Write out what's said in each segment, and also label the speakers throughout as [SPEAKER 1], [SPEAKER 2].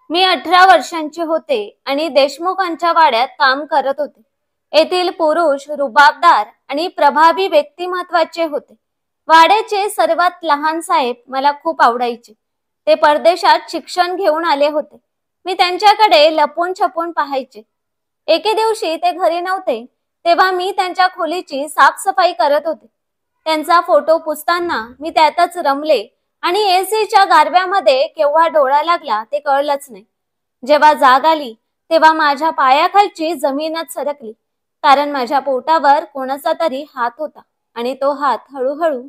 [SPEAKER 1] मी 18 वर्षांचे होते आणि देशमुखांच्या वाड्यात काम करत होते. येथील पुरुष रुबाबदार आणि प्रभावी व्यक्तिमत्वाचे होते. वाड्याचे सर्वात लहान साहेब मला खूप आवडायचे. ते परदेशात शिक्षण घेऊन आले होते. मी त्यांच्याकडे लपून छपून पाहायचे. एके दिवशी ते घरी नव्हते तेव्हा मी त्यांच्या खोलीची साफसफाई करत होते. त्यांचा फोटो पुसताना मी त्यातच रमले आणि एसीच्या गारव्यामध्ये केव्हा डोळा लागला ते कळलंच नाही. जेव्हा जाग आली तेव्हा माझ्या पायाखालची जमीनच सरकली, कारण माझ्या पोटावर कोणाचा तरी हात होता आणि तो हात हळूहळू.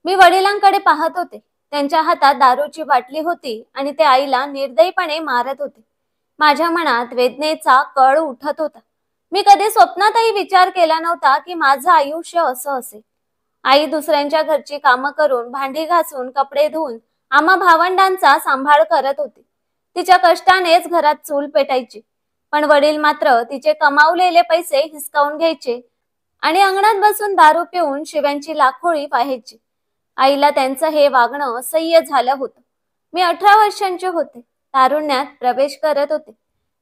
[SPEAKER 1] मी वडिलांकडे पाहत होते. त्यांच्या हातात दारूची बाटली होती आणि ते आईला निर्दयीपणे मारत होते. माझ्या मनात वेदनेचा कळ उठत होता. मी कधी स्वप्नातही विचार केला नव्हता की माझं आयुष्य असं असेल. आई दुसऱ्यांच्या घरची कामं करून, भांडी घासून, कपडे धुवून आम्हा भावंडांचा सांभाळ करत होती. तिच्या कष्टानेच घरात चूल पेटायची. पण वडील मात्र तिचे कमावलेले पैसे हिसकावून घ्यायचे आणि अंगणात बसून दारू पिऊन शिव्यांची लाखोळी पाहायची. आईला त्यांचं हे वागणं असह्य झालं होतं. मी 18 वर्षांचे होते. तारुण्यात प्रवेश करत होते.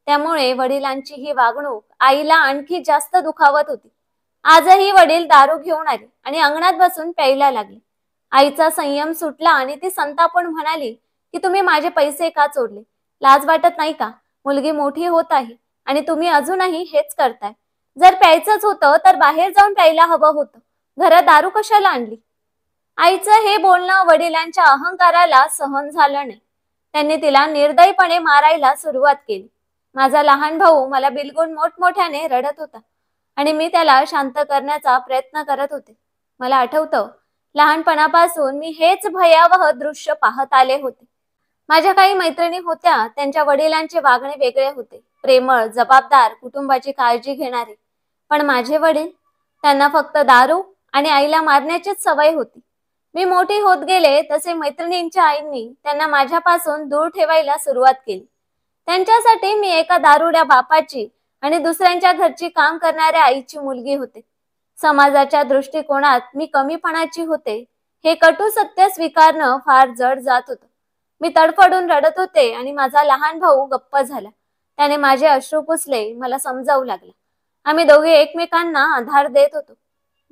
[SPEAKER 1] त्यामुळे वडिलांची ही वागणूक आईला आणखी जास्त दुखावत होती. आजही वडील दारू घेऊन आले आणि अंगणात बसून प्यायला लागले. आईचा संयम सुटला आणि ती संतापून म्हणाली की तुम्ही माझे पैसे का चोरले? लाज वाटत नाही का? मुलगी मोठी होत आहे आणि तुम्ही अजूनही हेच करताय. जर प्यायचंच होतं तर बाहेर जाऊन प्यायला हवं होतं. घरात दारू कशाला आणली? आईचं हे बोलणं वडिलांच्या अहंकाराला सहन झालं नाही. त्यांनी तिला निर्दयीपणे मारायला सुरुवात केली. माझा लहान भाऊ मला बिलगून मोठमोठ्याने रडत होता आणि मी त्याला शांत करण्याचा प्रयत्न करत होते. मला आठवतं, लहानपणापासून मी हेच भयावह दृश्य पाहत आले होते. माझ्या काही मैत्रिणी होत्या, त्यांच्या वडिलांचे वागणे वेगळे होते. प्रेमळ, जबाबदार, कुटुंबाची काळजी घेणारे. पण माझे वडील, त्यांना फक्त दारू आणि आईला मारण्याचीच सवय होती. मी मोठी होत गेले तसे मैत्रिणींच्या आईंनी त्यांना माझ्यापासून दूर ठेवायला सुरुवात केली. त्यांच्यासाठी मी एका दारुड्या बापाची आणि दुसऱ्यांच्या घरची काम करणाऱ्या आईची मुलगी होते. समाजाच्या दृष्टिकोनात मी कमीपणाची होते, हे कटू सत्य स्वीकारणं फार जड जात होतं. मी तडफडून रडत होते आणि माझा लहान भाऊ गप्प झाला. त्याने माझे अश्रू पुसले, मला समजावू लागला. आम्ही दोघे एकमेकांना आधार देत होतो.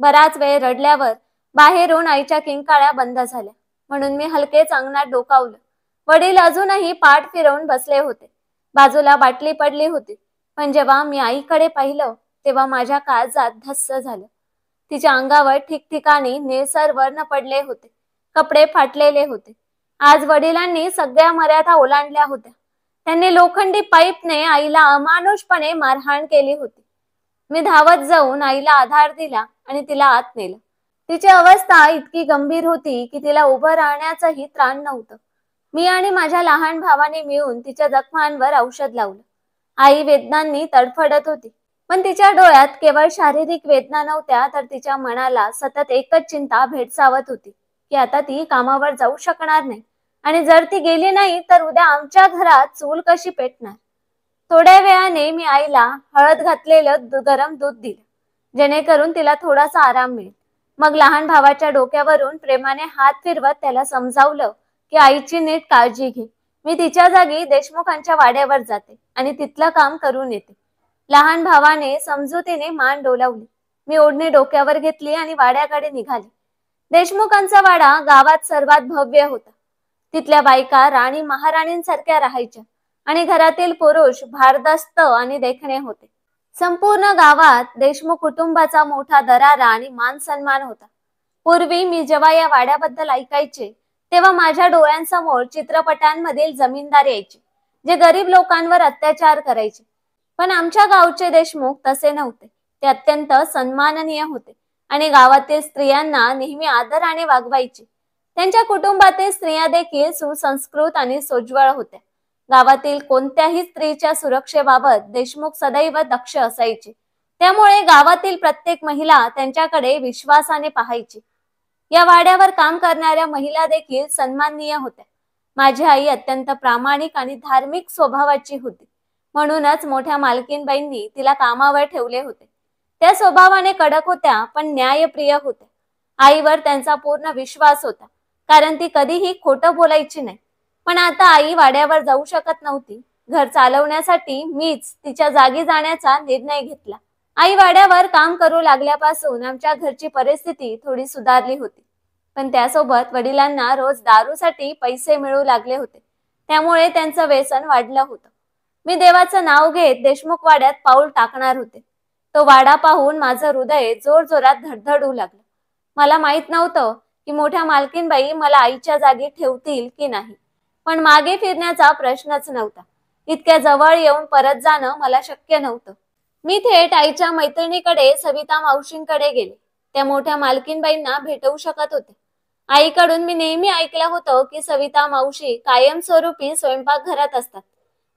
[SPEAKER 1] बराच वेळ रडल्यावर बाहेरून आईच्या किंकाळ्या बंद झाल्या, म्हणून मी हलकेच अंगणात डोकावलं. वडील अजूनही पाठ फिरवून बसले होते. बाजूला बाटली पडली होती. पण जेव्हा मी आईकडे पाहिलं तेव्हा माझ्या काळजात धस्स झालं. तिच्या अंगावर ठिकठिकाणी निळसर वर्ण पडले होते. कपडे फाटलेले होते. आज वडिलांनी सगळ्या मर्यादा ओलांडल्या होत्या. त्यांनी लोखंडी पाईपने आईला अमानुषपणे मारहाण केली होती. मी धावत जाऊन आईला आधार दिला आणि तिला आत नेलं. तिची अवस्था इतकी गंभीर होती की तिला उभं राहण्याचंही त्राण नव्हतं. मी आणि माझ्या लहान भावाने मिळून तिच्या जखमांवर औषध लावलं. आई वेदनांनी तडफडत होती, पण तिच्या डोळ्यात केवळ शारीरिक वेदना नव्हत्या, तर तिच्या मनाला सतत एकच चिंता भेडसावत होती की आता ती कामावर जाऊ शकणार नाही आणि जर ती गेली नाही तर उद्या आमच्या घरात चूल कशी पेटणार. थोड्या वेळाने मी आईला हळद घातलेलं गरम दूध दिलं, जेणेकरून तिला थोडासा आराम मिळेल. मग लहान भावाच्या डोक्यावरून प्रेमाने हात फिरवत त्याला समजावलं की आईची नीट काळजी घे. मी तिच्या जागी देशमुखांच्या वाड्यावर जाते आणि तिथलं काम करून येते. लहान भावाने समजुतीने मान डोलावली. मी ओढणी डोक्यावर घेतली आणि वाड्याकडे निघाले. देशमुखांचा वाडा गावात सर्वात भव्य होता. तिथल्या बायका राणी महाराणींसारख्या राहायच्या आणि घरातील पुरुष भारदस्त आणि देखणे होते. संपूर्ण गावात देशमुख कुटुंबाचा मोठा दरारा आणि मान सन्मान होता. पूर्वी मी जेव्हा या वाड्याबद्दल ऐकायचे तेव्हा माझ्या डोळ्यांसमोर चित्रपटांमधील जमीनदार यायचे, जे गरीब लोकांवर अत्याचार करायचे. पण आमच्या गावचे देशमुख तसे नव्हते. ते अत्यंत सन्माननीय होते आणि गावातील स्त्रियांना नेहमी आदराने वागवायचे. त्यांच्या कुटुंबातील स्त्रिया देखील सुसंस्कृत आणि सोज्वळ होत्या. गावातील कोणत्याही स्त्रीच्या सुरक्षेबाबत देशमुख सदैव दक्ष असायचे. त्यामुळे गावातील प्रत्येक महिला त्यांच्याकडे विश्वासाने पाहायची. या वाड्यावर काम करणाऱ्या महिला देखील सन्माननीय होत्या. माझी आई अत्यंत प्रामाणिक आणि धार्मिक स्वभावाची होती, म्हणूनच मोठ्या मालकीनबाईंनी तिला कामावर ठेवले होते. त्या स्वभावाने कडक होत्या पण न्यायप्रिय होत्या. आईवर त्यांचा पूर्ण विश्वास होता, कारण ती कधीही खोटं बोलायची नाही. पण आता आई वाड्यावर जाऊ शकत नव्हती. घर चालवण्यासाठी मीच तिच्या जागी जाण्याचा निर्णय घेतला. आई वाड्यावर काम करू लागल्यापासून आमच्या घरची परिस्थिती थोडी सुधारली होती. पण त्यासोबत वडिलांना रोज दारूसाठी पैसे मिळू लागले होते. त्यामुळे त्यांचं व्यसन वाढलं होतं. मी देवाचं नाव घेत देशमुख वाड्यात पाऊल टाकणार होते. तो वाडा पाहून माझं हृदय जोरजोरात धडधडू लागलं. मला माहित नव्हतं की मोठ्या मालकीनबाई मला आईच्या जागी ठेवतील की नाही. पण मागे फिरण्याचा प्रश्नच नव्हता. इतक्या जवळ येऊन परत जाणं मला शक्य नव्हतं. मी थेट आईच्या मैत्रिणीकडे सविता मावशींकडे गेले. त्या मोठ्या मालकीनबाईंना भेटवू शकत होते. आईकडून मी नेहमी ऐकलं होतं की सविता मावशी कायमस्वरूपी स्वयंपाकघरात असतात.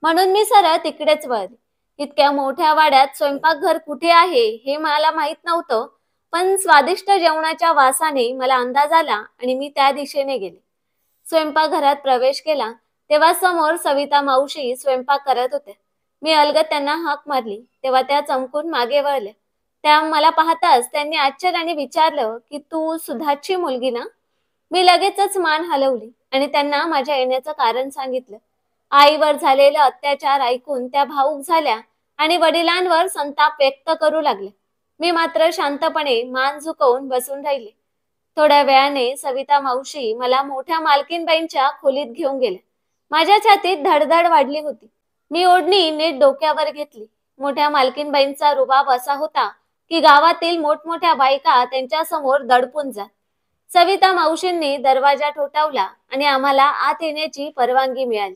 [SPEAKER 1] म्हणून मी सरळ तिकडेच वळले. इतक्या मोठ्या वाड्यात स्वयंपाकघर कुठे आहे हे मला माहित नव्हतं. पण स्वादिष्ट जेवणाच्या वासाने मला अंदाज आला आणि मी त्या दिशेने गेले. स्वयंपाकघरात प्रवेश केला तेव्हा समोर सविता मावशी स्वयंपाक करत होत्या. मी अलगद त्यांना हाक मारली तेव्हा त्या चमकून मागे वळल्या. त्या मला पाहताच त्यांनी आश्चर्याने विचारलं की तू सुधाची मुलगी ना? मी लगेचच मान हलवली आणि त्यांना माझ्या येण्याचं कारण सांगितलं. आईवर झालेला अत्याचार ऐकून त्या भावुक झाल्या आणि वडिलांवर संताप व्यक्त करू लागल्या. मी मात्र शांतपणे मान झुकवून बसून राहिले. थोड्या वेळाने सविता मावशी मला मोठ्या मालकीनबाईंच्या खोलीत घेऊन गेल्या. माझ्या छातीत धडधड वाढली होती. मी ओढणी नीट डोक्यावर घेतली. मोठ्या मालकीनबाईंचा रुबाब असा होता की गावातील मोठमोठ्या बायका त्यांच्या समोर दडपून जात. सविता मावशींनी दरवाजा ठोठावला आणि आम्हाला आत येण्याची परवानगी मिळाली.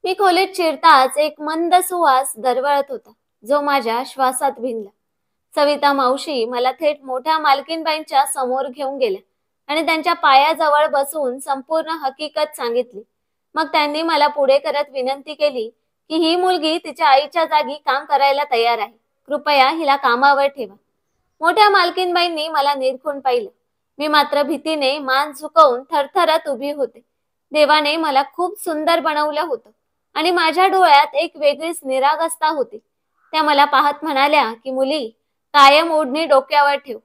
[SPEAKER 1] मी खोलीत शिरताच एक मंद सुवास दरवळत होता जो माझ्या श्वासात भिनला. सविता मावशी मला थेट मोठ्या मालकीनबाईंच्या समोर घेऊन गेल्या आणि त्यांच्या पायाजवळ बसून संपूर्ण हकीकत सांगितली. मग त्यांनी मला पुढे करत विनंती केली की ही मुलगी तिच्या आईच्या जागी काम करायला तयार आहे. कृपया हिला कामावर ठेवा. मोठ्या मालकीनबाईंनी मला निरखून पाहिलं. मी मात्र भीतीने मान झुकवून थरथरत उभी होते. देवाने मला खूप सुंदर बनवलं होतं आणि माझ्या डोळ्यात एक वेगळीच निरागसता होती. त्या मला पाहत म्हणाल्या की मुली, कायम ओढणी डोक्यावर ठेव.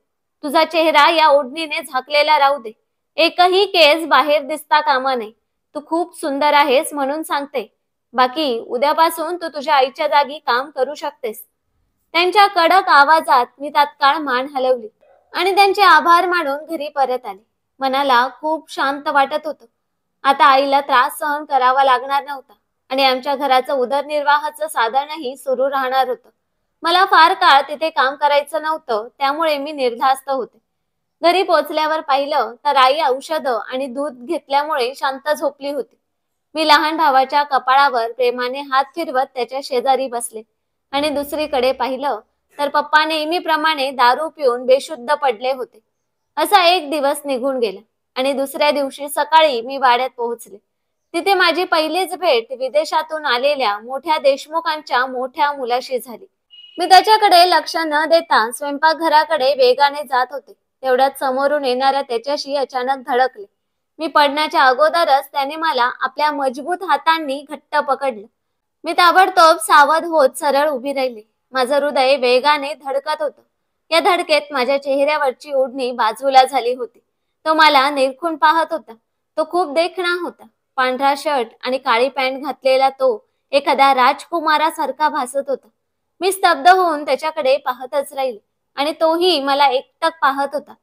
[SPEAKER 1] तुझा चेहरा या ओढणीने झाकलेला राहू दे. एकही केस बाहेर दिसता कामा नये. तू खूप सुंदर आहेस म्हणून सांगते. बाकी उद्यापासून तू तुझ्या आईच्या जागी काम करू शकतेस. त्यांच्या कडक आवाजात मी तात्काळ मान हलवली आणि त्यांचे आभार मानून घरी परत आले. मनाला खूप शांत वाटत होतं. आता आईला त्रास सहन करावा लागणार नव्हता आणि आमच्या घराचं उदरनिर्वाहाचं साधनही सुरू राहणार होतं. मला फार काळ तिथे काम करायचं नव्हतं त्यामुळे मी निर्धास्त होते. घरी पोचल्यावर पाहिलं तर आई औषधं आणि दूध घेतल्यामुळे शांत झोपली होती. मी लहान भावाच्या कपाळावर प्रेमाने हात फिरवत त्याच्या शेजारी बसले आणि दुसरीकडे पाहिलं तर पप्पा नेहमीप्रमाणे दारू पिऊन बेशुद्ध पडले होते. असा एक दिवस निघून गेला आणि दुसऱ्या दिवशी सकाळी मी वाड्यात पोहोचले. तिथे माझी पहिलीच भेट विदेशातून आलेल्या मोठ्या देशमुखांच्या मोठ्या मुलाशी झाली. मी त्याच्याकडे लक्ष न देता स्वयंपाकघराकडे वेगाने जात होते. तेवढ्यात समोरून येणाऱ्या त्याच्याशी अचानक धडकले. मी पडण्याच्या अगोदरच त्याने मला आपल्या मजबूत हातांनी घट्ट पकडलं. मी ताबडतोब सावध होत सरळ उभी राहिली. माझं हृदय वेगाने धडकत होतं. या धडकेत माझ्या चेहऱ्यावरची ओढणी बाजूला झाली होती. तो मला निरखून पाहत होता. तो खूप देखणा होता. पांढरा शर्ट आणि काळी पॅन्ट घातलेला तो एखाद्या राजकुमारासारखा भासत होता. मी स्तब्ध होऊन त्याच्याकडे पाहतच राहिले आणि तोही मला एकटक पाहत होता.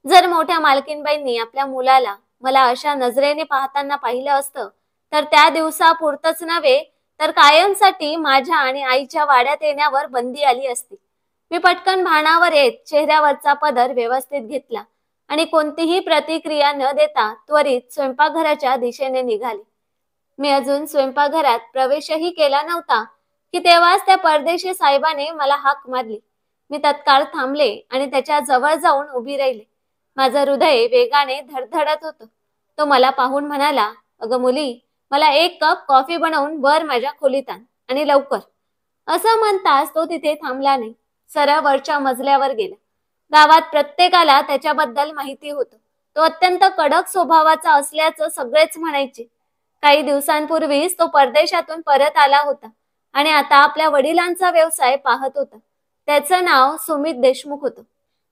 [SPEAKER 1] जर मोठ्या मालकीनबाईंनी आपल्या मुलाला मला अशा नजरेने पाहताना पाहिलं असतं तर त्या दिवसापुरतच नव्हे तर कायमसाठी माझ्या आणि आईच्या वाड्यात येण्यावर बंदी आली असती. मी पटकन भानावर येत चेहऱ्यावरचा पदर व्यवस्थित घेतला आणि कोणतीही प्रतिक्रिया न देता त्वरित स्वयंपाकघराच्या दिशेने निघाले. मी अजून स्वयंपाकघरात प्रवेशही केला नव्हता की तेव्हाच त्या परदेशी साहेबाने मला हाक मारली. मी तत्काळ थांबले आणि त्याच्या जवळ जाऊन उभी राहिले. माझं हृदय वेगाने धडधडत होतं. तो मला पाहून म्हणाला, अगं मुली, मला एक कप कॉफी बनवून वर माझ्या खोलीत आण आणि लवकर. असं म्हणताच तो तिथे थांबला नाही. सरळ वरच्या मजल्यावर गेला. गावात प्रत्येकाला त्याच्याबद्दल माहिती होतं. तो अत्यंत कडक स्वभावाचा असल्याचं सगळेच म्हणायचे. काही दिवसांपूर्वीच तो परदेशातून परत आला होता आणि आता आपल्या वडिलांचा व्यवसाय पाहत होता. त्याचं नाव सुमित देशमुख होतं.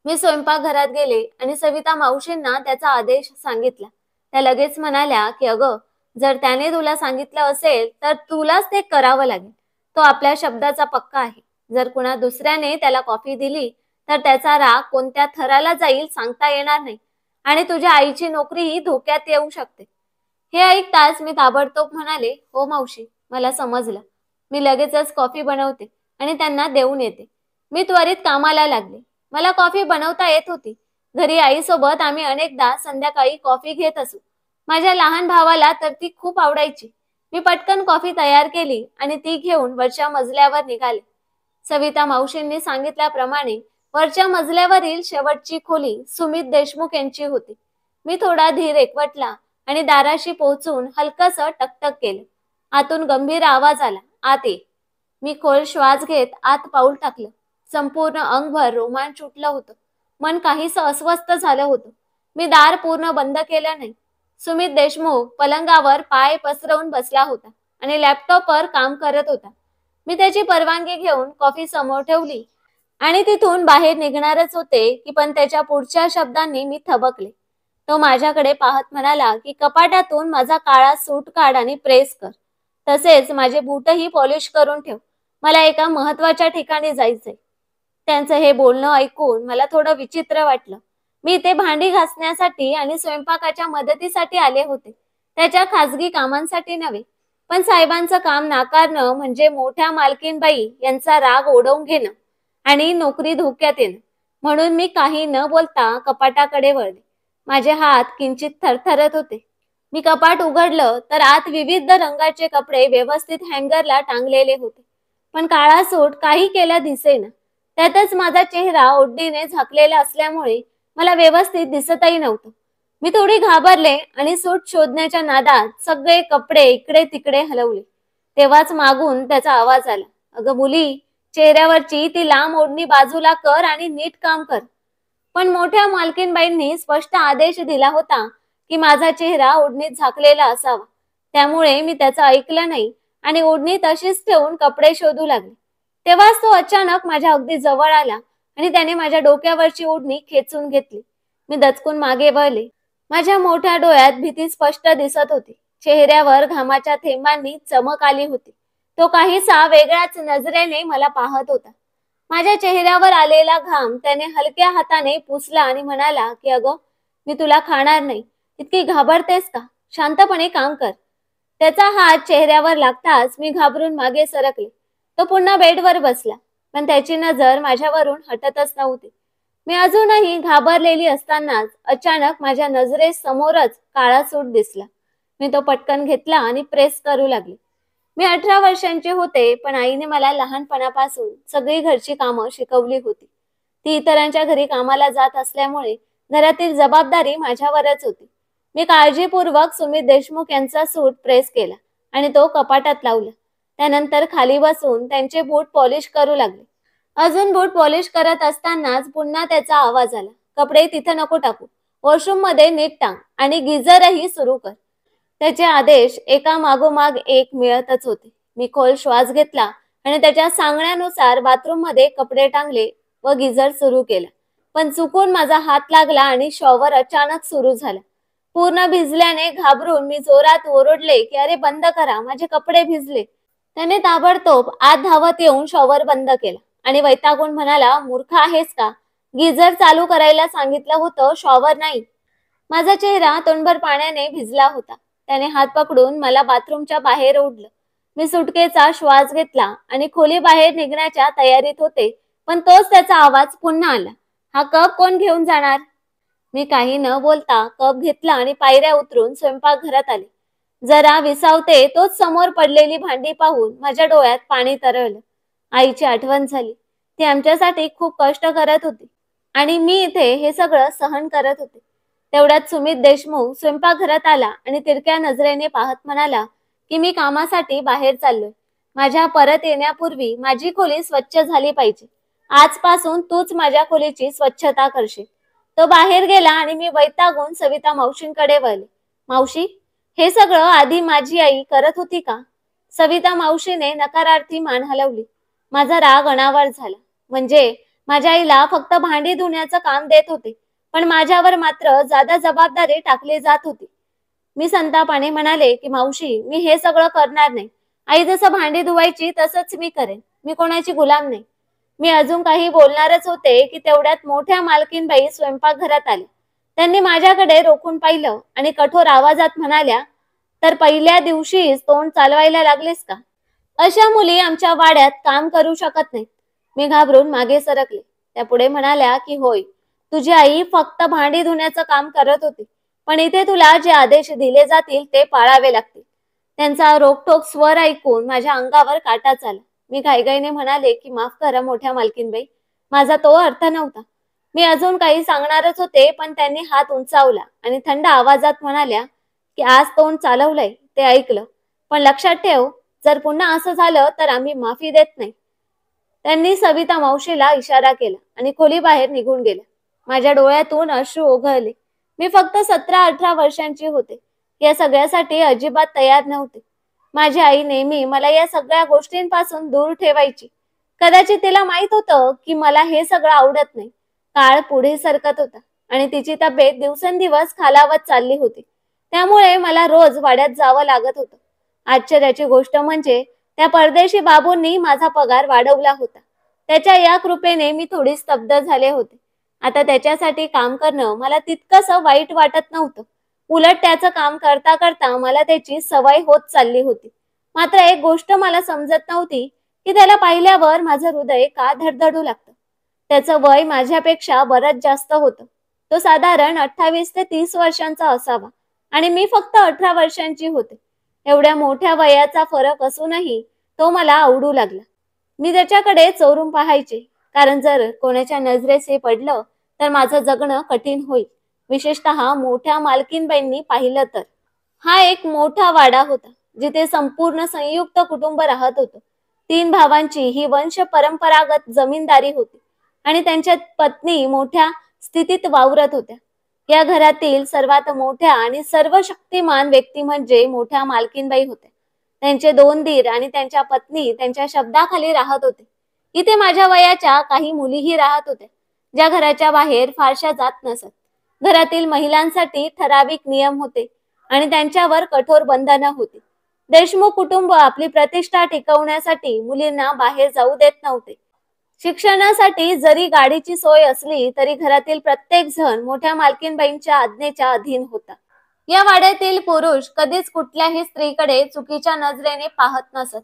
[SPEAKER 1] मी स्वयंपाकघरात गेले आणि सविता मावशींना त्याचा आदेश सांगितला. त्या लगेच म्हणाल्या की अगं, जर त्याने तुला सांगितलं असेल तर तुलाच ते करावं लागेल. तो आपल्या शब्दाचा पक्का आहे. जर कुणा दुसऱ्याने त्याला कॉफी दिली तर त्याचा राग कोणत्या थराला जाईल सांगता येणार नाही आणि तुझ्या आईची नोकरीही धोक्यात येऊ शकते. हे ऐकताच मी ताबडतोब म्हणाले, हो मावशी, मला समजलं. मी लगेचच कॉफी बनवते आणि त्यांना देऊन येते. मी त्वरित कामाला लागले. मला कॉफी बनवता येत होती. घरी आईसोबत आम्ही अनेकदा संध्याकाळी कॉफी घेत असू. माझ्या लहान भावाला तर ती खूप आवडायची. मी पटकन कॉफी तयार केली आणि ती घेऊन वरच्या मजल्यावर निघाले. सविता मावशींनी सांगितल्याप्रमाणे वरच्या मजल्यावरील शेवटची खोली सुमित देशमुख यांची होती. मी थोडा धीर एकवटला आणि दाराशी पोहोचून हलकसं टकटक केलं. आतून गंभीर आवाज आला, आत ये. मी खोल श्वास घेत आत पाऊल टाकलं. संपूर्ण अंगभर रोमांच उठलं होतं. मन काहीसं अस्वस्थ झालं होतं. मी दार पूर्ण बंद केलं नाही. सुमित देशमुख पलंगावर पाय पसरवून बसला होता आणि लॅपटॉपवर काम करत होता. मी त्याची परवानगी घेऊन कॉफी समोर ठेवली आणि तिथून बाहेर निघणारच होते की पण त्याच्या पुढच्या शब्दांनी मी थबकले. तो माझ्याकडे पाहत म्हणाला की कपाटातून माझा काळा सूट काढ आणि प्रेस कर. तसेच माझे बूटही पॉलिश करून ठेव. मला एका महत्वाच्या ठिकाणी जायचंय. त्यांचं हे बोलणं ऐकून मला थोडं विचित्र वाटलं. मी इथे भांडी घासण्यासाठी आणि स्वयंपाकाच्या मदतीसाठी आले होते, त्याच्या खासगी कामांसाठी नव्हे. पण साहेबांचं काम नाकारणं म्हणजे मोठ्या मालकीनबाई यांचा राग ओढवून घेणं आणि नोकरी धोक्यात येणं. म्हणून मी काही न बोलता कपाटाकडे वळले. माझे हात किंचित थरथरत होते. मी कपाट उघडलं तर आत विविध रंगाचे कपडे व्यवस्थित हँगरला टांगलेले होते. पण काळा सूट काही केला दिसेना. त्यातच माझा चेहरा ओढणीने झाकलेला असल्यामुळे मला व्यवस्थित दिसतही नव्हतं. मी थोडी घाबरले आणि सूट शोधण्याच्या नादात सगळे कपडे इकडे तिकडे हलवले. तेव्हाच मागून त्याचा आवाज आला, अगं मुली, चेहऱ्यावरची ती लांब ओढणी बाजूला कर आणि नीट काम कर. पण मोठ्या मालकीनबाईंनी स्पष्ट आदेश दिला होता की माझा चेहरा ओढणीत झाकलेला असावा. त्यामुळे मी त्याचं ऐकलं नाही आणि ओढणी तशीच ठेवून कपडे शोधू लागले. तेव्हाच तो अचानक माझ्या अगदी जवळ आला आणि त्याने माझ्या डोक्यावरची ओढणी खेचून घेतली. मी दचकून मागे वळले. माझ्या मोठ्या डोळ्यात भीती स्पष्ट दिसत होती. चेहऱ्यावर घामाच्या थेंबांनी चमक आली होती. तो काहीसा वेगळ्याच नजरेने मला पाहत होता. माझ्या चेहऱ्यावर आलेला घाम त्याने हलक्या हाताने पुसला आणि म्हणाला की अगं, मी तुला खाणार नाही. इतकी घाबरतेस का? शांतपणे काम कर. त्याचा हात चेहऱ्यावर लागताच मी घाबरून मागे सरकले. तो पुन्हा बेडवर बसला, पण त्याची नजर माझ्यावरून हटतच नव्हती. मी अजूनही घाबरलेली असतानाच अचानक माझ्या नजरेसमोरच काळा सूट दिसला. मी तो पटकन घेतला आणि प्रेस करू लागले. मी 18 वर्षांचे होते, पण आईने मला लहानपणापासून सगळी घरची कामं शिकवली होती. ती इतरांच्या घरी कामाला जात असल्यामुळे घरातील जबाबदारी माझ्यावरच होती. मी काळजीपूर्वक सुमित देशमुख यांचा सूट प्रेस केला आणि तो कपाटात लावला. त्यानंतर खाली बसून त्यांचे बूट पॉलिश करू लागले. अजून बूट पॉलिश करत असतानाच पुन्हा त्याचा आवाज आला, कपडे तिथं नको टाकू, वॉशरूम मध्ये नीट टांग आणि गिझरही सुरू कर. त्याचे आदेश एका मागोमाग एक मिळतच होते. मी खोल श्वास घेतला आणि त्याच्या सांगण्यानुसार बाथरूम मध्ये कपडे टांगले व गिझर सुरू केला. पण चुकून माझा हात लागला आणि शॉवर अचानक सुरू झाला. पूर्ण भिजल्याने घाबरून मी जोरात ओरडले की अरे बंद करा, माझे कपडे भिजले. त्याने ताबडतोब आत धावत येऊन शॉवर बंद केला आणि वैतागून म्हणाला, मूर्ख आहेस का? गिझर चालू करायला सांगितलं होतं, शॉवर नाही. माझा चेहरा तोंडभर पाण्याने भिजला होता. त्याने हात पकडून मला बाथरूमच्या बाहेर ओढलं. मी सुटकेचा श्वास घेतला आणि खोली बाहेर निघण्याच्या तयारीत होते, पण तोच त्याचा आवाज पुन्हा आला, हा कप कोण घेऊन जाणार? मी काही न बोलता कप घेतला आणि पायऱ्या उतरून स्वयंपाकघरात आले. जरा विसावते तोच समोर पडलेली भांडी पाहून माझ्या डोळ्यात पाणी तरळलं. आईची आठवण झाली. ती आमच्यासाठी खूप कष्ट करत होती आणि मी इथे हे सगळं सहन करत होते. तेवढ्यात सुमित देशमुख स्वयंपाकघरात आला आणि तिरक्या नजरेने पाहत म्हणाला की मी कामासाठी बाहेर चाललोय. माझ्या परत येण्यापूर्वी माझी खोली स्वच्छ झाली पाहिजे. आजपासून तूच माझ्या खोलीची स्वच्छता करशील. तो बाहेर गेला आणि मी वैतागून सविता मावशींकडे वळले. मावशी, हे सगळं आधी माझी आई करत होती का? सविता मावशीने नकारार्थी मान हलवली. माझा राग अनावर झाला. म्हणजे माझ्या आईला फक्त भांडी धुण्याचं काम देत होते, पण माझ्यावर मात्र जादा जबाबदारी टाकली जात होती. मी संतापाने म्हणाले की मावशी, मी हे सगळं करणार नाही. आई जसं भांडी धुवायची तसंच मी करेन. मी कोणाची गुलाम नाही. मी अजून काही बोलणारच होते की तेवढ्यात मोठ्या मालकीनबाई स्वयंपाकघरात आल्या. त्यांनी माझ्याकडे रोखून पाहिलं आणि कठोर आवाजात म्हणाल्या, तर पहिल्या दिवशीच तोंड चालवायला लागलेस का? अशा मुली आमच्या वाड्यात काम करू शकत नाहीत. मी घाबरून मागे सरकले. त्या पुढे म्हणाल्या की होय, तुझी आई फक्त भांडी धुण्याचं काम करत होती, पण इथे तुला जे आदेश दिले जातील ते पाळावे लागतील. त्यांचा रोखठोक स्वर ऐकून माझ्या अंगावर काटाच आला. मी घाईघाईने म्हणाले की माफ करा मोठ्या मालकीनबाई, माझा तो अर्थ नव्हता. मी अजून काही सांगणारच होते, पण त्यांनी हात उंचावला आणि थंड आवाजात म्हणाल्या की आज तोंड चालवलंय ते ऐकलं, पण लक्षात ठेव, जर पुन्हा असं झालं तर आम्ही माफी देत नाही. त्यांनी सविता मावशीला इशारा केला आणि खोलीबाहेर निघून गेल्या. माझ्या डोळ्यातून अश्रू ओघळले. मी फक्त 17-18 वर्षांची होते. या सगळ्यासाठी अजिबात तयार नव्हते. माझी आई नेहमी मला या सगळ्या गोष्टींपासून दूर ठेवायची. कदाचित तिला माहित होतं की मला हे सगळं आवडत नाही. काळ पुढे सरकत होता आणि तिची तब्येत दिवसेंदिवस खालावत चालली होती. त्यामुळे मला रोज वाड्यात जावं लागत होतं. आश्चर्याची गोष्ट म्हणजे त्या परदेशी बाबूंनी माझा पगार वाढवला होता. त्याच्या या कृपेने मी थोडी स्तब्ध झाले होते. आता त्याच्यासाठी काम करणं मला तितकंसं वाईट वाटत नव्हतं. उलट त्याचं काम करता करता मला त्याची सवय होत चालली होती. मात्र एक गोष्ट मला समजत नव्हती की त्याला पाहिल्यावर माझं हृदय का धडधडू लागतं. त्याचं वय माझ्यापेक्षा बरंच जास्त होतं. तो साधारण 28 ते 30 वर्षांचा असावा आणि मी फक्त 18 वर्षांची होते. एवढ्या मोठ्या वयाचा फरक असूनही तो मला आवडू लागला. मी त्याच्याकडे चोरून पाहायचे, कारण जर कोणाच्या नजरेस हे पडलं तर माझं जगणं कठीण होईल. विशेषतः मोठ्या मालकीनबाईंनी पाहिलं तर. हा एक मोठा वाडा होता, जिथे संपूर्ण संयुक्त कुटुंब राहत होतं. 3 भावांची ही वंश परंपरागत जमीनदारी होती आणि त्यांच्या पत्नी मोठ्या स्थितीत वावरत होत्या. या घरातील सर्वात मोठ्या आणि सर्वशक्तिमान व्यक्ती म्हणजे मोठ्या मालकीनबाई होत्या. त्यांचे 2 दीर आणि त्यांच्या पत्नी त्यांच्या शब्दाखाली राहत होते. इथे माझ्या वयाच्या काही मुलीही राहत होत्या, ज्या घराच्या बाहेर फारशा जात नसत. घरातील महिलांसाठी ठराविक नियम होते आणि त्यांच्यावर कठोर बंधनं होती. देशमुख कुटुंब आपली प्रतिष्ठा टिकवण्यासाठी मुलींना बाहेर जाऊ देत नव्हते. शिक्षणासाठी जरी गाडीची सोय असली तरी घरातील प्रत्येक जण मोठ्या मालकीनबाईंच्या आज्ञेच्या अधीन होता. या वाड्यातील पुरुष कधीच कुठल्याही स्त्रीकडे चुकीच्या नजरेने पाहत नसत.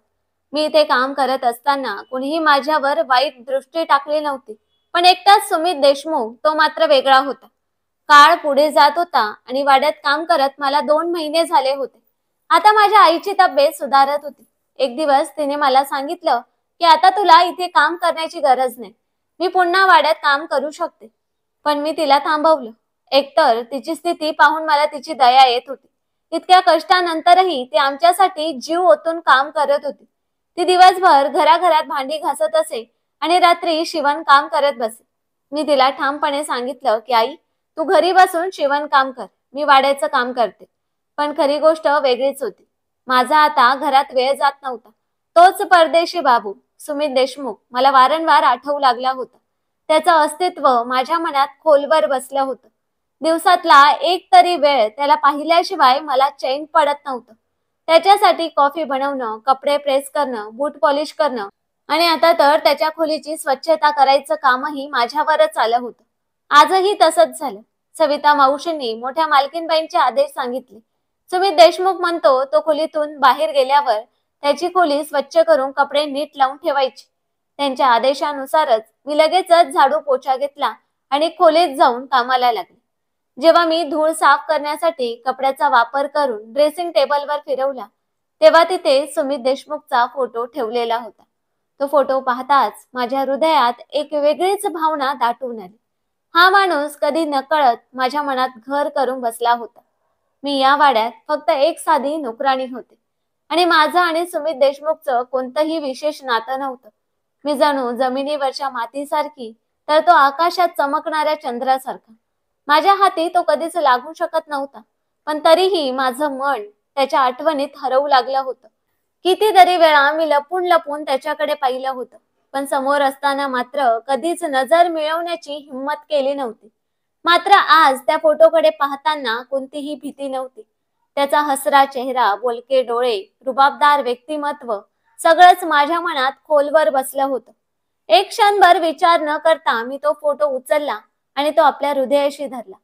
[SPEAKER 1] मी इथे काम करत असताना कुणीही माझ्यावर वाईट दृष्टी टाकली नव्हती. पण एकटाच सुमित देशमुख, तो मात्र वेगळा होता. काळ पुढे जात होता आणि वाड्यात काम करत मला 2 महिने झाले होते. आता माझ्या आईची तब्येत सुधारत होती. एक दिवस तिने मला सांगितलं की आता तुला इथे काम करण्याची गरज नाही. मी पुन्हा वाड्यात काम करू शकते. पण मी तिला थांबवलं. एकतर तिची स्थिती पाहून मला तिची दया येत होती. इतक्या कष्टानंतरही ती आमच्यासाठी जीव ओतून काम करत होती. ती दिवसभर घराघरात भांडी घासत असे आणि रात्री शिवणकाम करत बसे. मी तिला ठामपणे सांगितलं की आई, तू घरी बसून शिवणकाम कर, मी वाड्याचं काम करते. पण खरी गोष्ट वेगळीच होती. माझा आता घरात वेळ जात नव्हता. तोच परदेशी बाबू सुमित देशमुख मला वारंवार आठवू लागला होता. त्याचं अस्तित्व माझ्या मनात खोलवर बसलं होतं. दिवसातला एक तरी वेळ त्याला पाहिल्याशिवाय मला चैन पडत नव्हतं. त्याच्यासाठी कॉफी बनवणं, कपडे प्रेस करणं, बूट पॉलिश करणं आणि आता तर त्याच्या खोलीची स्वच्छता करायचं कामही माझ्यावरच आलं होतं. आजही तसंच झालं. सविता मावशींनी मोठ्या मालकीनबाईंचे आदेश सांगितले. सुमित देशमुख म्हणतो तो खोलीतून बाहेर गेल्यावर त्याची खोली स्वच्छ करून कपडे नीट लावून ठेवायची. त्यांच्या आदेशानुसारच मी लगेचच झाडू पोछा घेतला आणि खोलीत जाऊन कामाला लागले. जेव्हा मी धूळ साफ करण्यासाठी कपड्याचा वापर करून ड्रेसिंग टेबलवर फिरवला, तेव्हा तिथे सुमित देशमुखचा फोटो ठेवलेला होता. तो फोटो पाहताच माझ्या हृदयात एक वेगळीच भावना दाटून आली. हा माणूस कधी नकळत माझ्या मनात घर करून बसला होता. मी या वाड्यात फक्त एक साधी नोकराणी होते आणि माझं आणि सुमित देशमुखचं कोणतंही विशेष नातं नव्हतं. मी जणू जमिनीवरच्या मातीसारखी, तर तो आकाशात चमकणाऱ्या चंद्रासारखा. माझ्या हाती तो कधीच लागू शकत नव्हता, पण तरीही माझं मन त्याच्या आठवणीत हरवू लागलं होतं. कितीतरी वेळा मी लपून लपून त्याच्याकडे पाहिलं होतं, पण समोर असताना मात्र कधीच नजर मिळवण्याची हिंमत केली नव्हती. मात्र आज त्या फोटोकडे पाहताना कोणतीही भीती नव्हती. त्याचा हसरा चेहरा, बोलके डोळे, रुबाबदार व्यक्तिमत्व सगळंच माझ्या मनात खोलवर बसलं होतं. एक क्षणभर विचार न करता मी तो फोटो उचलला आणि तो आपल्या हृदयाशी धरला.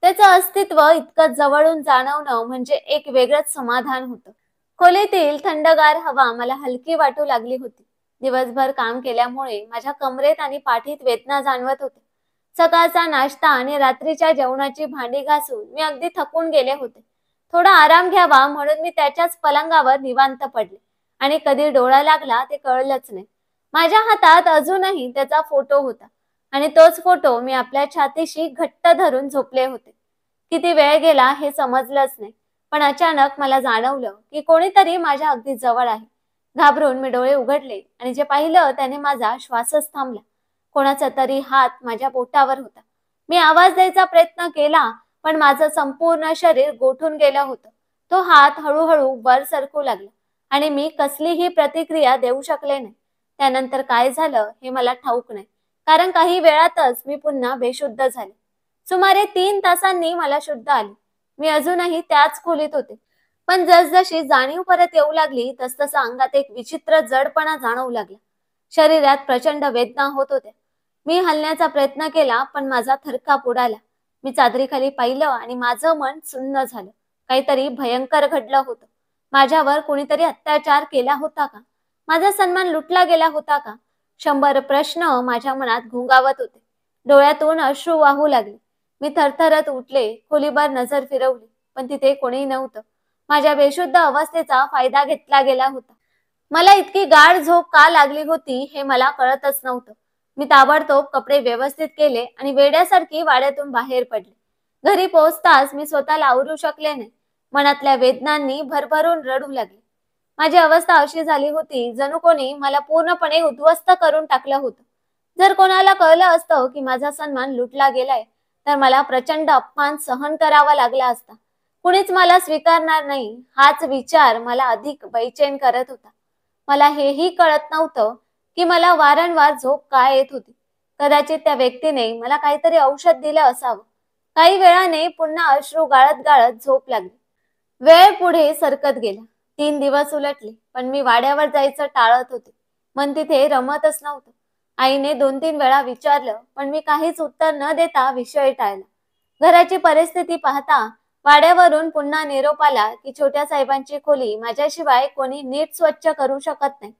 [SPEAKER 1] त्याचं अस्तित्व इतकं जवळून जाणवणं म्हणजे एक वेगळंच समाधान होतं. खोलीतील थंडगार हवा मला हलकी वाटू लागली होती. दिवसभर काम केल्यामुळे माझ्या कमरेत आणि पाठीत वेदना जाणवत होत्या. सकाळचा नाश्ता आणि रात्रीच्या जेवणाची भांडी घासून मी अगदी थकून गेले होते. थोडा आराम घ्यावा म्हणून मी त्याच्याच पलंगावर निवांत पडले आणि कधी डोळा लागला ते कळलंच नाही. माझ्या हातात अजूनही त्याचा फोटो होता आणि तोच फोटो मी आपल्या छातीशी घट्ट धरून झोपले होते. किती वेळ गेला हे समजलंच नाही, पण अचानक मला जाणवलं की कोणीतरी माझ्या अगदी जवळ आहे. घाबरून मी डोळे उघडले आणि जे पाहिलं त्याने माझा श्वासच थांबला. कोणाचा तरी हात माझ्या पोटावर होता. मी आवाज द्यायचा प्रयत्न केला, पण माझं संपूर्ण शरीर गोठून गेलं होतं. तो हात हळूहळू वर सरकू लागला आणि मी कसलीही प्रतिक्रिया देऊ शकले नाही. त्यानंतर काय झालं हे मला ठाऊक नाही, कारण काही वेळातच मी पुन्हा बेशुद्ध झाले. सुमारे 3 तासांनी मला शुद्ध आले. मी अजूनही त्याच खोलीत होते, पण जसजशी जाणीव परत येऊ लागली तसतसा अंगात एक विचित्र जडपणा जाणवू लागला. शरीरात प्रचंड वेदना होत होत्या. मी हलण्याचा प्रयत्न केला, पण माझा थरकाप उडाला. मी चादरीखाली पाहिलं आणि माझं मन सुन्न झालं. काहीतरी भयंकर घडलं होतं. माझ्यावर कुणीतरी अत्याचार केला होता का? माझा सन्मान लुटला गेला होता का? 100 प्रश्न माझ्या मनात घुंगावत होते. डोळ्यातून अश्रू वाहू लागले. मी थरथरत उठले, खोलीभर नजर फिरवली, पण तिथे कोणी नव्हतं. माझ्या बेशुद्ध अवस्थेचा फायदा घेतला गेला होता. मला इतकी गाढ झोप का लागली होती हे मला कळतच नव्हतं. मी ताबडतोब कपडे व्यवस्थित केले आणि वेड्यासारखी वाड्यातून बाहेर पडले. घरी पोहोचताच मी स्वतःला आवरू शकले नाही. मनातल्या वेदनांनी भरभरून रडू लागले. माझी अवस्था अशी झाली होती जणू कोणी मला पूर्णपणे उद्ध्वस्त करून टाकलं होतं. जर कोणाला कळलं असतं की माझा सन्मान लुटला गेलाय, तर मला प्रचंड अपमान सहन करावा लागला असता. कुणीच मला स्वीकारणार नाही हाच विचार मला अधिक बेचैन करत होता. मला हेही कळत नव्हतं की मला वारंवार झोप का येत होती. कदाचित त्या व्यक्तीने मला काहीतरी औषध दिलं असावं. काही वेळाने पुन्हा अश्रू गाळत गाळत झोप लागली. वेळ पुढे सरकत गेला. 3 दिवस उलटले, पण मी वाड्यावर जायचं टाळत होते. मन तिथे रमतच नव्हतं. आईने 2-3 वेळा विचारलं, पण मी काहीच उत्तर न देता विषय टाळला. घराची परिस्थिती पाहता वाड्यावरून पुन्हा निरोप आला की छोट्या साहेबांची खोली माझ्याशिवाय कोणी नीट स्वच्छ करू शकत नाही.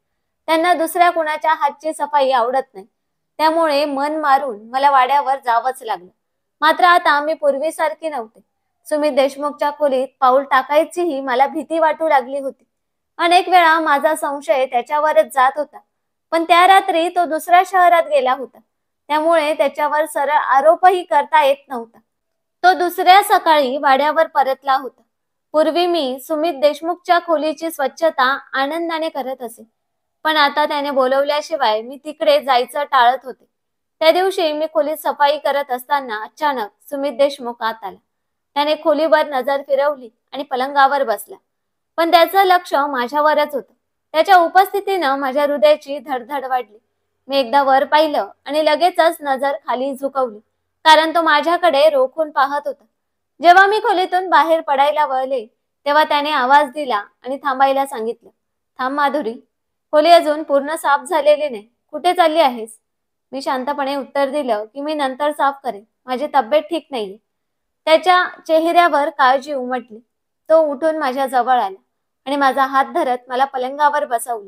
[SPEAKER 1] त्यांना दुसऱ्या कुणाच्या हातची सफाई आवडत नाही. त्यामुळे मन मारून मला वाड्यावर जावंच लागलं. मात्र आता मी पूर्वीसारखी नव्हते. सुमित देशमुखच्या खोलीत पाऊल टाकायचीही मला भीती वाटू लागली होती. अनेक वेळा माझा संशय त्याच्यावरच जात होता, पण त्या रात्री तो दुसऱ्या शहरात गेला होता. त्यामुळे त्याच्यावर सरळ आरोपही करता येत नव्हता. तो दुसऱ्या सकाळी वाड्यावर परतला होता. पूर्वी मी सुमित देशमुखच्या खोलीची स्वच्छता आनंदाने करत असे, पण आता त्याने बोलवल्याशिवाय मी तिकडे जायचं टाळत होते. त्या दिवशी मी खोलीत सफाई करत असताना अचानक सुमित देशमुख आत आला. त्याने खोलीवर नजर फिरवली आणि पलंगावर बसला, पण त्याचं लक्ष माझ्यावरच होतं. त्याच्या उपस्थितीनं माझ्या हृदयाची धडधड वाढली. मी एकदा वर पाहिलं आणि लगेचच नजर खाली झुकवली, कारण तो माझ्याकडे रोखून पाहत होता. जेव्हा मी खोलीतून बाहेर पडायला वळले, तेव्हा त्याने आवाज दिला आणि थांबायला सांगितलं. थांब माधुरी, खोली अजून पूर्ण साफ झालेली नाही. कुठे चालली आहेस? मी शांतपणे उत्तर दिलं की मी नंतर साफ करेन. माझी तब्येत ठीक नाहीये. त्याच्या चेहऱ्यावर काळजी उमटली. तो उठून माझ्या जवळ आला आणि माझा हात धरत मला पलंगावर बसवलं.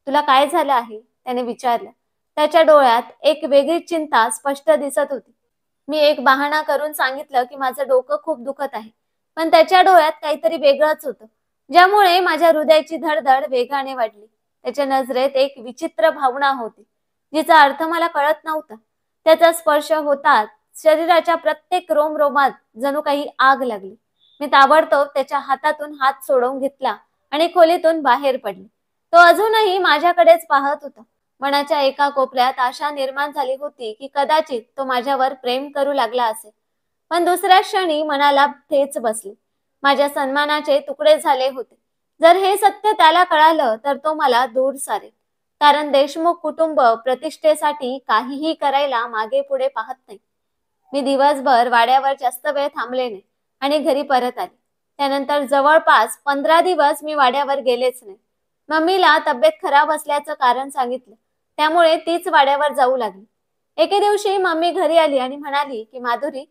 [SPEAKER 1] तुला काय झालं आहे? त्याने विचारलं. त्याच्या डोळ्यात एक वेगळीच चिंता स्पष्ट दिसत होती. मी एक बहाणा करून सांगितलं की माझं डोकं खूप दुखत आहे, पण त्याच्या डोळ्यात काहीतरी वेगळंच होतं, ज्यामुळे माझ्या हृदयाची धडधड वेगाने वाढली. त्याच्या नजरेत एक विचित्र भावना होती, जिचा अर्थ मला कळत नव्हता. त्याचा स्पर्श होताच शरीराच्या प्रत्येक रोमरोमात जणू काही आग लागली. मी ताबडतोब त्याच्या हातातून हात सोडवून घेतला आणि खोलीतून बाहेर पडले. तो अजूनही माझ्याकडेच पाहत होता. मनाच्या एका कोपऱ्यात आशा निर्माण झाली होती की कदाचित तो माझ्यावर प्रेम करू लागला असेल, पण दुसऱ्या क्षणी मनाला ठेच बसली. माझ्या सन्मानाचे तुकडे झाले होते. जर हे सत्य त्याला कळालं तर तो मला दूर सारेल, कारण देशमुख कुटुंब प्रतिष्ठेसाठी काहीही करायला मागे पुढे पाहत नाही. मी दिवसभर वाड्यावर जास्त वेळ थांबले नाही आणि घरी परत आले. त्यानंतर जवळपास 15 दिवस मी वाड्यावर गेलेच नाही. मम्मीला तब्येत खराब असल्याचं कारण सांगितलं. त्यामुळे तीच वाड्यावर जाऊ लागली. एके दिवशी मम्मी घरी आली आणि म्हणाली की माधुरी,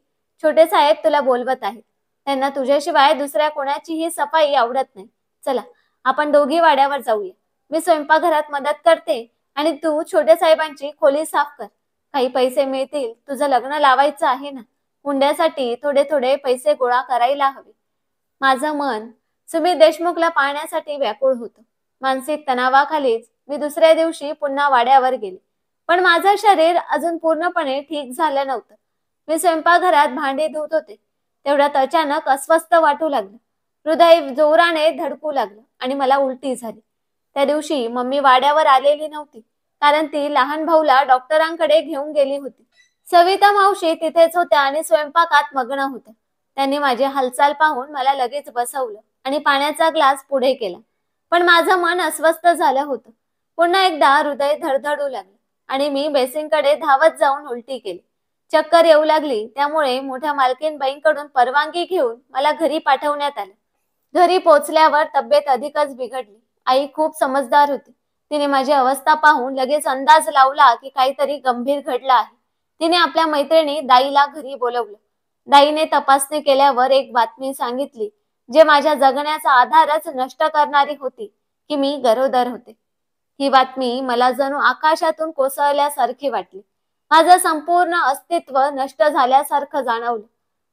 [SPEAKER 1] छोटे साहेब तुला बोलवत आहेत. त्यांना तुझ्याशिवाय दुसऱ्या कोणाचीही सफाई आवडत नाही. चला, आपण दोघी वाड्यावर जाऊया. मी स्वयंपाकघरात मदत करते आणि तू छोटे साहेबांची खोली साफ कर. काही पैसे मिळतील, तुझं लग्न लावायचं आहे ना. हुंड्यासाठी थोडे थोडे पैसे गोळा करायला हवे. माझं मन सुमित देशमुखला पाहण्यासाठी व्याकुळ होतं. मानसिक तणावाखालीच मी दुसऱ्या दिवशी पुन्हा वाड्यावर गेले. पण माझं शरीर अजून पूर्णपणे ठीक झालं नव्हतं. मी स्वयंपाकघरात भांडी धुत होते. तेवढ्यात अचानक अस्वस्थ वाटू लागलं. हृदय जोराने धडकू लागलं आणि मला उलटी झाली. त्या दिवशी मम्मी वाड्यावर आलेली नव्हती, कारण ती लहान भाऊला डॉक्टरांकडे घेऊन गेली होती. सविता मावशी तिथेच होत्या आणि स्वयंपाकात मग्न होत्या. त्यांनी माझी हालचाल पाहून मला लगेच बसवलं आणि पाण्याचा ग्लास पुढे केला. पण माझं मन अस्वस्थ झालं होतं. पुन्हा एकदा हृदय धडधडू लागलं आणि मी बेसिनकडे धावत जाऊन उलटी केली. चक्कर येऊ लागली. त्यामुळे मोठ्या मालकीनबाईंकडून परवानगी घेऊन मला घरी पाठवण्यात आलं. घरी पोहोचल्यावर तब्येत अधिकच बिघडली. आई खूप समजदार होती. तिने माझी अवस्था पाहून लगेच अंदाज लावला की काहीतरी गंभीर घडलं आहे. तिने आपल्या मैत्रिणी दाईला घरी बोलवलं. दाईने तपासणी केल्यावर एक बातमी सांगितली, जे माझ्या जगण्याचा आधारच नष्ट करणारी होती, की मी गरोदर होते. ही बातमी मला जणू आकाशातून कोसळल्यासारखी वाटली. माझं संपूर्ण अस्तित्व नष्ट झाल्यासारखं जाणवलं.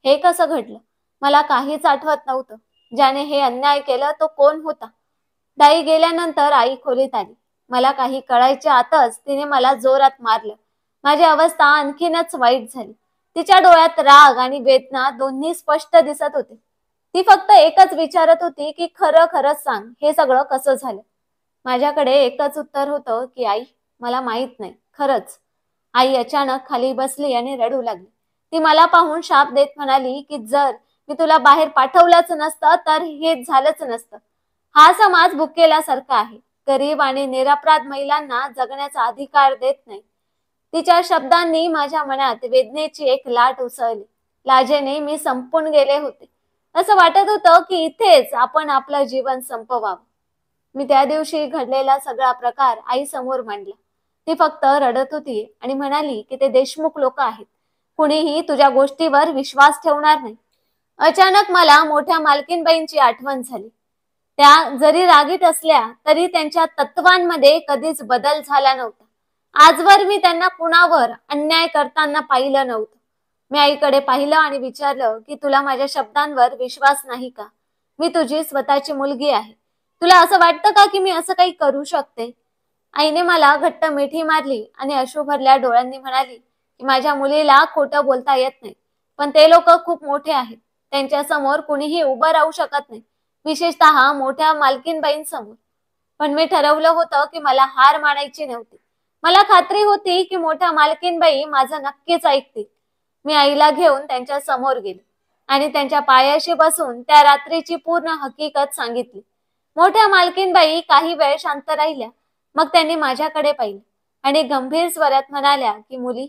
[SPEAKER 1] हे कसं घडलं? मला काहीच आठवत नव्हतं. ज्याने हे अन्याय केलं तो कोण होता? दाई गेल्यानंतर आई खोलीत आली. मला काही कळायच्या आतच तिने मला जोरात मारलं. माझी अवस्था आणखीनच वाईट झाली. तिच्या डोळ्यात राग आणि वेदना दोन्ही स्पष्ट दिसत होते. ती फक्त एकच विचारत होती की खरं खरंच सांग, हे सगळं कसं झालं. माझ्याकडे एकच उत्तर होतं की आई, मला माहित नाही, खरंच. आई अचानक खाली बसली आणि रडू लागली. ती मला पाहून शाप देत म्हणाली की जर मी तुला बाहेर पाठवलंच नसतं तर हेच झालंच नसतं. हा समाज भुकेल्यासारखा आहे. गरीब आणि निरपराध महिलांना जगण्याचा अधिकार देत नाही. तिच्या शब्दांनी माझ्या मनात वेदनेची एक लाट उसळली. लाजेने मी संपून गेले होते. असं वाटत होतं की इथेच आपण आपलं जीवन संपवावं. मी त्या दिवशी घडलेला सगळा प्रकार आई समोर मांडला. ती फक्त रडत होती आणि म्हणाली की ते देशमुख लोक आहेत. कुणीही तुझ्या गोष्टीवर विश्वास ठेवणार नाही. अचानक मला मोठ्या मालकीनबाईंची आठवण झाली. त्या जरी रागीट असल्या तरी त्यांच्या तत्वांमध्ये कधीच बदल झाला नव्हता. आजवर मी त्यांना कुणावर अन्याय करताना पाहिलं नव्हतं. मी आईकडे पाहिलं आणि विचारलं की तुला माझ्या शब्दांवर विश्वास नाही का? मी तुझी स्वतःची मुलगी आहे. तुला असं वाटतं का की मी असं काही करू शकते? आईने मला घट्ट मिठी मारली आणि अश्रू भरल्या डोळ्यांनी म्हणाली की माझ्या मुलीला खोटं बोलता येत नाही, पण ते लोक खूप मोठे आहेत. त्यांच्या समोर कुणीही उभं राहू शकत नाही, विशेषतः मोठ्या मालकीनबाईंसमोर. पण मी ठरवलं होतं की मला हार मानायची नव्हती. मला खात्री होती की मोठ्या मालकीनबाई माझं नक्कीच ऐकतील. मी आईला घेऊन त्यांच्या समोर गेले आणि त्यांच्या पायाशी बसून त्या रात्रीची पूर्ण हकीकत सांगितली. मोठ्या मालकीनबाई काही वेळ शांत राहिल्या. मग त्यांनी माझ्याकडे पाहिलं आणि गंभीर स्वरात म्हणाल्या की मुली,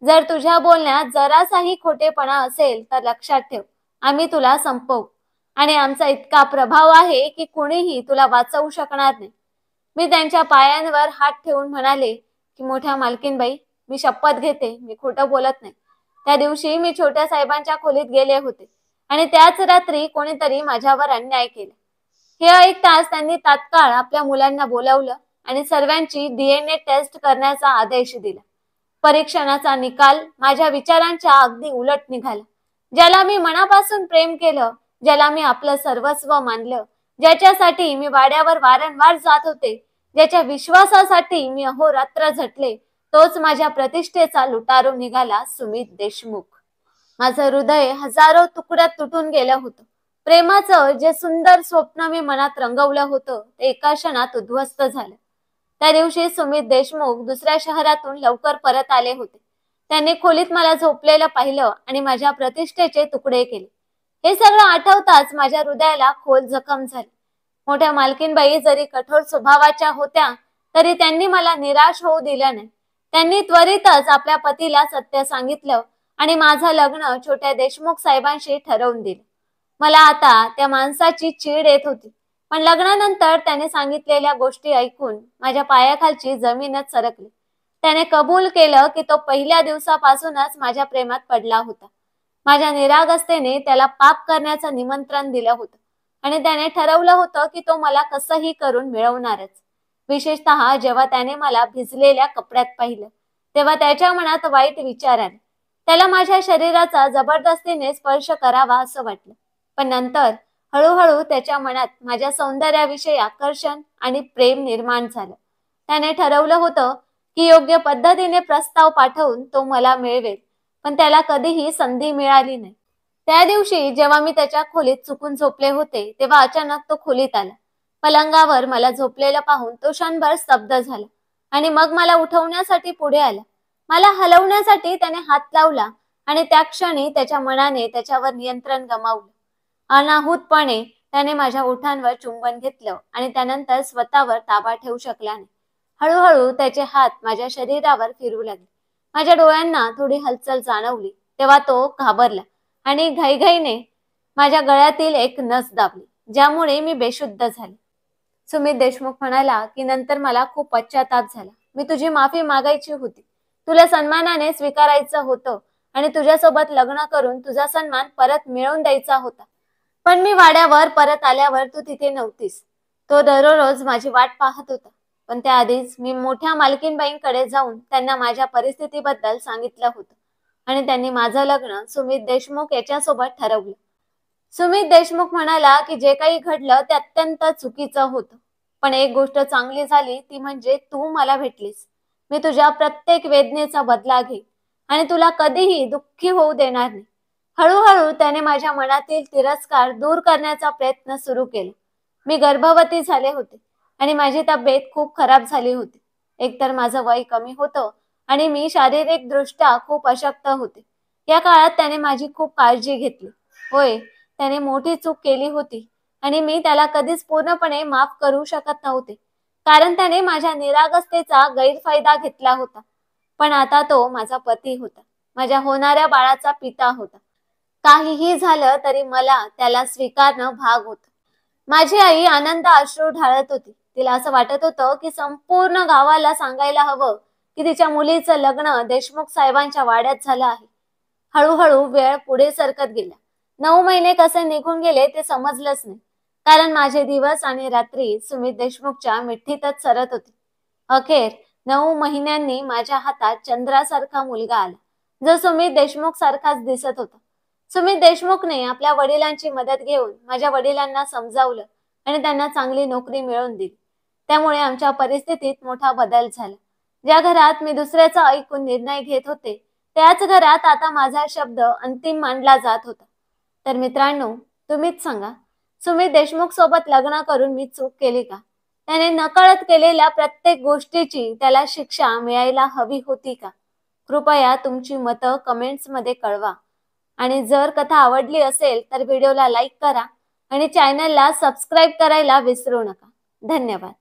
[SPEAKER 1] जर तुझ्या बोलण्यात जरासाही खोटेपणा असेल तर लक्षात ठेव, आम्ही तुला संपवू आणि आमचा इतका प्रभाव आहे की कुणीही तुला वाचवू शकणार नाही. मी त्यांच्या पायांवर हात ठेवून म्हणाले की मोठ्या मालकीनबाई, मी शपथ घेते, मी खोटं बोलत नाही. त्या दिवशी मी छोट्या साहेबांच्या खोलीत गेले होते आणि त्याच रात्री कोणीतरी माझ्यावर अन्याय केला. हे ऐकताच त्यांनी तात्काळ आपल्या मुलांना बोलावलं आणि सर्वांची DNA टेस्ट करण्याचा आदेश दिला. परीक्षणाचा निकाल माझ्या विचारांच्या अगदी उलट निघाला. ज्याला मी मनापासून प्रेम केलं, ज्याला मी आपलं सर्वस्व मानलं, ज्याच्यासाठी मी वाड्यावर वारंवार जात होते, ज्याच्या विश्वासासाठी मी अहोरात्र झटले, तोच माझ्या प्रतिष्ठेचा लुटारू निघाला सुमित देशमुख. माझं हृदय हजारो तुकड्यात तुटून गेलं होतं. प्रेमाचं जे सुंदर स्वप्न मी मनात रंगवलं होतं ते एका क्षणात उद्ध्वस्त झालं. त्या दिवशी सुमित देशमुख दुसऱ्या शहरातून लवकर परत आले होते. त्यांनी खोलीत मला झोपलेलं पाहिलं आणि माझ्या प्रतिष्ठेचे तुकडे केले. हे सगळं आठवताच माझ्या हृदयाला खोल जखम झाली. मोठ्या मालकीनबाई जरी कठोर स्वभावाच्या होत्या तरी त्यांनी मला निराश होऊ दिलं नाही. त्यांनी त्वरितच आपल्या पतीला सत्य सांगितलं आणि माझं लग्न छोट्या देशमुख साहेबांशी ठरवून दिलं. मला आता त्या माणसाची चीड येत होती, पण लग्नानंतर त्याने सांगितलेल्या गोष्टी ऐकून माझ्या पायाखालची जमीनच सरकली. त्याने कबूल केलं की तो पहिल्या दिवसापासूनच माझ्या प्रेमात पडला होता. माझ्या निरागसतेने त्याला पाप करण्याचं निमंत्रण दिलं होतं आणि त्याने ठरवलं होतं की तो मला कसंही करून मिळवणारच. विशेषतः जेव्हा त्याने मला भिजलेल्या कपड्यात पाहिलं, तेव्हा त्याच्या मनात वाईट विचार आले. त्याला माझ्या शरीराचा जबरदस्तीने स्पर्श करावा असं वाटलं. पण नंतर हळूहळू त्याच्या मनात माझ्या सौंदर्याविषयी आकर्षण आणि प्रेम निर्माण झालं. त्याने ठरवलं होतं की योग्य पद्धतीने प्रस्ताव पाठवून तो मला मिळवेल, पण त्याला कधीही संधी मिळाली नाही. त्या दिवशी जेव्हा मी त्याच्या खोलीत चुकून झोपले होते, तेव्हा अचानक तो खोलीत आला. पलंगावर मला झोपलेलं पाहून तो क्षणभर स्तब्ध झाला आणि मग मला उठवण्यासाठी पुढे आला. मला हलवण्यासाठी त्याने हात लावला आणि त्या क्षणी त्याच्या मनाने त्याच्यावर नियंत्रण गमावलं. अनाहूतपणे त्याने माझ्या ओठांवर चुंबन घेतलं आणि त्यानंतर स्वतःवर ताबा ठेवू शकला नाही. हळूहळू त्याचे हात माझ्या शरीरावर फिरू लागले. माझ्या डोळ्यांना थोडी हालचाल जाणवली, तेव्हा तो घाबरला आणि घाईघाईने माझ्या गळ्यातील एक नस दाबली, ज्यामुळे मी बेशुद्ध झाले. सुमित देशमुख म्हणाला की नंतर मला खूप पश्चाताप झाला. मी तुझी माफी मागायची होती, तुला सन्मानाने स्वीकारायचं होतं आणि तुझ्यासोबत लग्न करून तुझा सन्मान परत मिळवून द्यायचा होता. पण मी वाड्यावर परत आल्यावर तू तिथे नव्हतीस. तो दररोज माझी वाट पाहत होता. पण त्याआधीच मी मोठ्या मालकीनबाईंकडे जाऊन त्यांना माझ्या परिस्थितीबद्दल सांगितलं होतं आणि त्यांनी माझं लग्न सुमित देशमुख याच्यासोबत ठरवलं. सुमित देशमुख म्हणाला की जे काही घडलं ते अत्यंत चुकीचं होतं, पण एक गोष्ट चांगली झाली ती म्हणजे तू मला भेटलीस. मी तुझ्या प्रत्येक वेदनेचा बदला घेईन आणि तुला कधीही दुःखी होऊ देणार नाही. हळूहळू त्याने माझ्या मनातील तिरस्कार दूर करण्याचा प्रयत्न सुरू केला. मी गर्भवती झाले होते आणि माझी तब्येत खूप खराब झाली होती. एकतर माझं वय कमी होतं आणि मी शारीरिक दृष्ट्या खूप अशक्त होते. या काळात त्याने माझी खूप काळजी घेतली. होय, त्याने मोठी चूक केली होती आणि मी त्याला कधीच पूर्णपणे माफ करू शकत नव्हते, कारण त्याने माझ्या निरागसतेचा गैरफायदा घेतला होता. पण आता तो माझा पती होता, माझ्या होणाऱ्या बाळाचा पिता होता. काहीही झालं तरी मला त्याला स्वीकारणं भाग होतं. माझी आई आनंद अश्रू ढाळत होती. तिला असं वाटत होतं की संपूर्ण गावाला सांगायला हवं की तिच्या मुलीचं लग्न देशमुख साहेबांच्या वाड्यात झालं आहे. हळूहळू वेळ पुढे सरकत गेला. 9 महिने कसे निघून गेले ते समजलंच नाही, कारण माझे दिवस आणि रात्री सुमित देशमुखच्या मिठीतच सरत होते. अखेर 9 महिन्यांनी माझ्या हातात चंद्रासारखा मुलगा आला, जो सुमित देशमुख सारखाच दिसत होता. सुमित देशमुखने आपल्या वडिलांची मदत घेऊन माझ्या वडिलांना समजावलं आणि त्यांना चांगली नोकरी मिळवून दिली. त्यामुळे आमच्या परिस्थितीत मोठा बदल झाला. ज्या घरात मी दुसऱ्याचा ऐकून निर्णय घेत होते, त्याच घरात आता माझा शब्द अंतिम मानला जात होता. तर मित्रांनो, तुम्हीच सांगा, सुमित देशमुख सोबत लग्न करून मी चूक केली का? त्याने नकळत केलेल्या प्रत्येक गोष्टीची त्याला शिक्षा मिळायला हवी होती का? कृपया तुमची मतं कमेंट्समध्ये कळवा आणि जर कथा आवडली असेल तर व्हिडिओला लाईक करा आणि चॅनलला सबस्क्राईब करायला विसरू नका. धन्यवाद.